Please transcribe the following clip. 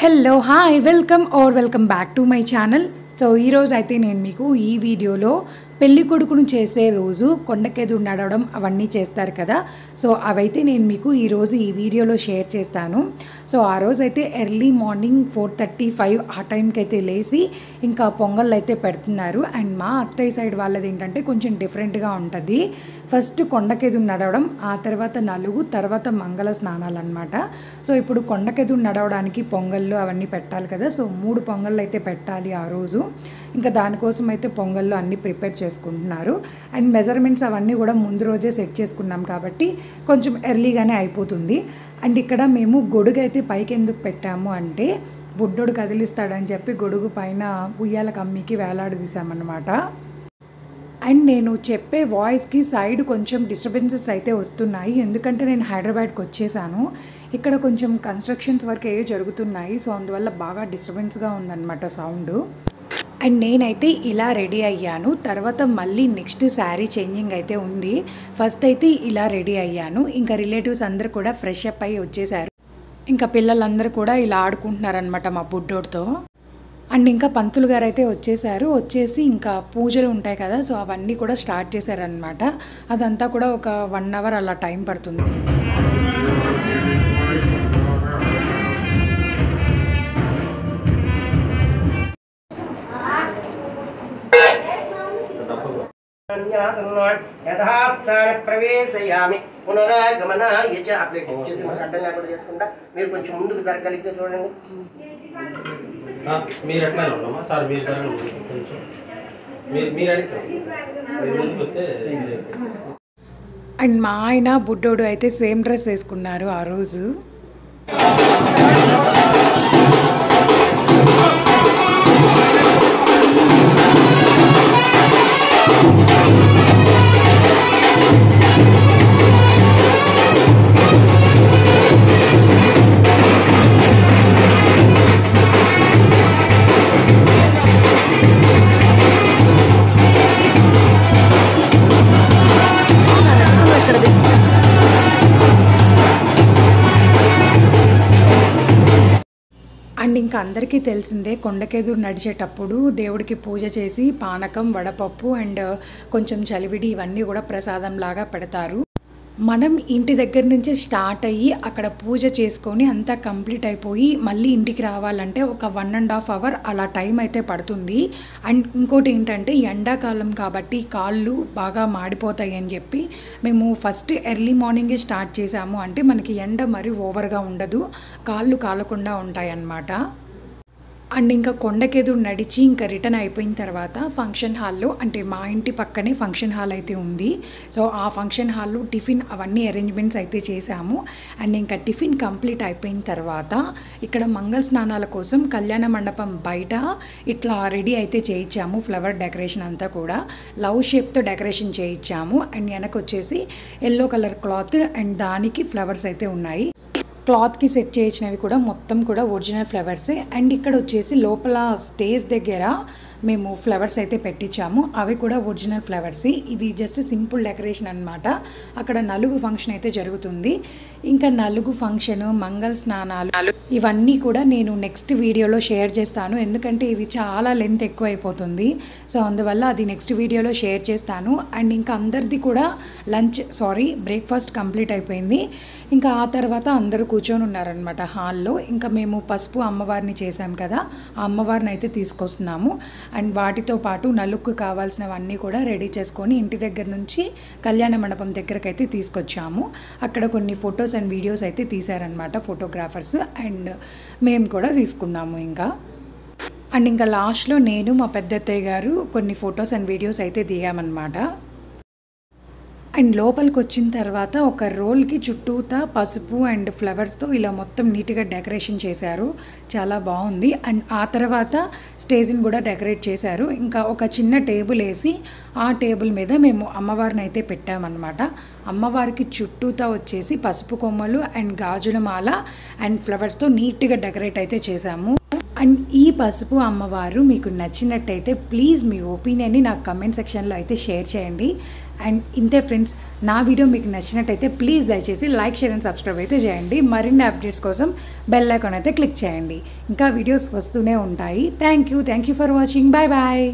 Hello hi welcome back to my channel. So ఈరోజు అయితే నేను మీకు ఈ వీడియోలో పెళ్లి కొడుకును చేసే రోజు కొండకెదురు నడవడం అవన్నీ చేస్తారు కదా. సో అవైతే నేను మీకు ఈరోజు ఈ వీడియోలో షేర్ చేస్తాను. సో ఆ రోజు అయితే ఎర్లీ మార్నింగ్ 4:35 ఆ టైంకి అయితే లేచి ఇంకా పొంగల్ అయితే పెడుతున్నారు. అండ్ మా అత్తయ్య సైడ్ వాళ్ళది ఏంటంటే కొంచెం డిఫరెంట్గా ఉంటుంది. ఫస్ట్ కొండకెదురు నడవడం, ఆ తర్వాత నలుగు, తర్వాత మంగళ స్నానాలు అనమాట. సో ఇప్పుడు కొండకెదురు నడవడానికి పొంగళ్ళు అవన్నీ పెట్టాలి కదా. సో 3 పొంగళ్ళు అయితే పెట్టాలి ఆ రోజు. ఇంకా దానికోసం అయితే పొంగళ్ళు అన్నీ ప్రిపేర్ చేసుకుంటున్నారు. అండ్ మెజర్మెంట్స్ అవన్నీ కూడా ముందు రోజే సెట్ చేసుకున్నాం కాబట్టి కొంచెం ఎర్లీగానే అయిపోతుంది. అండ్ ఇక్కడ మేము గొడుగు అయితే పైకి ఎందుకు పెట్టాము అంటే బుడ్డోడు కదిలిస్తాడని చెప్పి గొడుగు పైన ఉయ్యాల కమ్మికి వేలాడదీసామన్నమాట. అండ్ నేను చెప్పే వాయిస్కి సైడ్ కొంచెం డిస్టర్బెన్సెస్ అయితే వస్తున్నాయి, ఎందుకంటే నేను హైదరాబాద్కి వచ్చేసాను. ఇక్కడ కొంచెం కన్స్ట్రక్షన్స్ వర్క్ ఏవో జరుగుతున్నాయి. సో అందువల్ల బాగా డిస్టర్బెన్స్గా ఉందన్నమాట సౌండ్. అండ్ నేనైతే ఇలా రెడీ అయ్యాను. తర్వాత మళ్ళీ నెక్స్ట్ శారీ చేంజింగ్ అయితే ఉంది. ఫస్ట్ అయితే ఇలా రెడీ అయ్యాను. ఇంకా రిలేటివ్స్ అందరూ కూడా ఫ్రెష్ అప్ అయ్యి వచ్చేసారు. ఇంకా పిల్లలందరూ కూడా ఇలా ఆడుకుంటున్నారనమాట మా బుడ్డోడితో. అండ్ ఇంకా పంతులు గారు అయితే వచ్చేసి ఇంకా పూజలు ఉంటాయి కదా. సో అవన్నీ కూడా స్టార్ట్ చేశారనమాట. అదంతా కూడా ఒక 1 అవర్ అలా టైం పడుతుంది. యథాస్థాన ప్రవేశయామి పునరాగమనాయ చ. అప్డేట్ చేసి మాకు అడ్డం లేకుండా చేసుకుంటా మీరు కొంచెం ముందుకు జరగలిగితే చూడండి. మీరు ఎట్లా ఉన్నామా సార్? మీరు కొంచెం మీరు అండ్ మా ఆయన బుడ్డోడు అయితే సేమ్ డ్రెస్ వేసుకున్నారు ఆ రోజు. అండ్ ఇంకా అందరికీ తెలిసిందే, కొండకెదురు నడిచేటప్పుడు దేవుడికి పూజ చేసి పానకం, వడపప్పు అండ్ కొంచెం చలివిడి ఇవన్నీ కూడా ప్రసాదం లాగా పెడతారు. మనం ఇంటి దగ్గర నుంచి స్టార్ట్ అయ్యి అక్కడ పూజ చేసుకొని అంతా కంప్లీట్ అయిపోయి మళ్ళీ ఇంటికి రావాలంటే ఒక 1.5 అవర్ అలా టైం అయితే పడుతుంది. అండ్ ఇంకోటి ఏంటంటే ఎండాకాలం కాబట్టి కాళ్ళు బాగా మాడిపోతాయి అని చెప్పి మేము ఫస్ట్ ఎర్లీ మార్నింగే స్టార్ట్ చేసాము. అంటే మనకి ఎండ మరి ఓవర్గా ఉండదు, కాళ్ళు కాలకుండా ఉంటాయి అన్నమాట. అండ్ ఇంకా కొండకెదురు నడిచి ఇంకా రిటర్న్ అయిపోయిన తర్వాత ఫంక్షన్ హాల్లో, అంటే మా ఇంటి పక్కనే ఫంక్షన్ హాల్ అయితే ఉంది. సో ఆ ఫంక్షన్ హాల్లో టిఫిన్ అవన్నీ అరేంజ్మెంట్స్ అయితే చేశాము. అండ్ ఇంకా టిఫిన్ కంప్లీట్ అయిపోయిన తర్వాత ఇక్కడ మంగళ స్నానాల కోసం కళ్యాణ మండపం బయట ఇట్లా రెడీ అయితే చేయించాము. ఫ్లవర్ డెకరేషన్ అంతా కూడా లవ్ షేప్తో డెకరేషన్ చేయించాము. అండ్ వెనక వచ్చేసి ఎల్లో కలర్ క్లాత్ అండ్ దానికి ఫ్లవర్స్ అయితే ఉన్నాయి. క్లాత్కి సెట్ చేయించినవి కూడా మొత్తం కూడా ఒరిజినల్ ఫ్లవర్సే. అండ్ ఇక్కడ వచ్చేసి లోపల స్టేజ్ దగ్గర మేము ఫ్లవర్స్ అయితే పెట్టించాము, అవి కూడా ఒరిజినల్ ఫ్లవర్సే. ఇది జస్ట్ సింపుల్ డెకరేషన్ అనమాట. అక్కడ నలుగు ఫంక్షన్ అయితే జరుగుతుంది. ఇంకా నలుగు ఫంక్షన్, మంగళ స్నానాలు ఇవన్నీ కూడా నేను నెక్స్ట్ వీడియోలో షేర్ చేస్తాను, ఎందుకంటే ఇది చాలా లెంత్ ఎక్కువ అయిపోతుంది. సో అందువల్ల అది నెక్స్ట్ వీడియోలో షేర్ చేస్తాను. అండ్ ఇంకా అందరిది కూడా బ్రేక్ఫాస్ట్ కంప్లీట్ అయిపోయింది. ఇంకా ఆ తర్వాత అందరూ కూర్చొని ఉన్నారనమాట హాల్లో. ఇంకా మేము పసుపు అమ్మవారిని చేసాం కదా, ఆ అమ్మవారిని అయితే తీసుకొస్తున్నాము. అండ్ వాటితో పాటు నలుగుకు కావాల్సినవన్నీ కూడా రెడీ చేసుకొని ఇంటి దగ్గర నుంచి కళ్యాణ మండపం దగ్గరకు అయితే తీసుకొచ్చాము. అక్కడ కొన్ని ఫొటోస్ అండ్ వీడియోస్ అయితే తీశారనమాట ఫోటోగ్రాఫర్స్. అండ్ మేము కూడా తీసుకున్నాము ఇంకా. అండ్ ఇంకా లాస్ట్లో నేను మా పెద్దత్తయ్య గారు కొన్ని ఫొటోస్ అండ్ వీడియోస్ అయితే దిగామన్నమాట. అండ్ లోపలికి వచ్చిన తర్వాత ఒక రోల్కి చుట్టూతా పసుపు అండ్ ఫ్లవర్స్తో ఇలా మొత్తం నీట్గా డెకరేషన్ చేశారు, చాలా బాగుంది. అండ్ ఆ తర్వాత స్టేజ్ని కూడా డెకరేట్ చేశారు. ఇంకా ఒక చిన్న టేబుల్ వేసి ఆ టేబుల్ మీద మేము అమ్మవారిని అయితే పెట్టామన్నమాట. అమ్మవారికి చుట్టూతా వచ్చేసి పసుపు కొమ్మలు అండ్ గాజుల మాల అండ్ ఫ్లవర్స్తో నీట్గా డెకరేట్ అయితే చేశాము. అండ్ ఈ పసుపు అమ్మవారు మీకు నచ్చినట్టయితే ప్లీజ్ మీ ఒపీనియన్ని నాకు కమెంట్ సెక్షన్లో అయితే షేర్ చేయండి. అండ్ ఇంతే ఫ్రెండ్స్, నా వీడియో మీకు నచ్చినట్టయితే ప్లీజ్ దయచేసి లైక్, షేర్ అండ్ సబ్స్క్రైబ్ అయితే చేయండి. మరిన్ని అప్డేట్స్ కోసం బెల్ ఐకాన్ అయితే క్లిక్ చేయండి. ఇంకా వీడియోస్ వస్తూనే ఉంటాయి. Thank you for watching. Bye bye.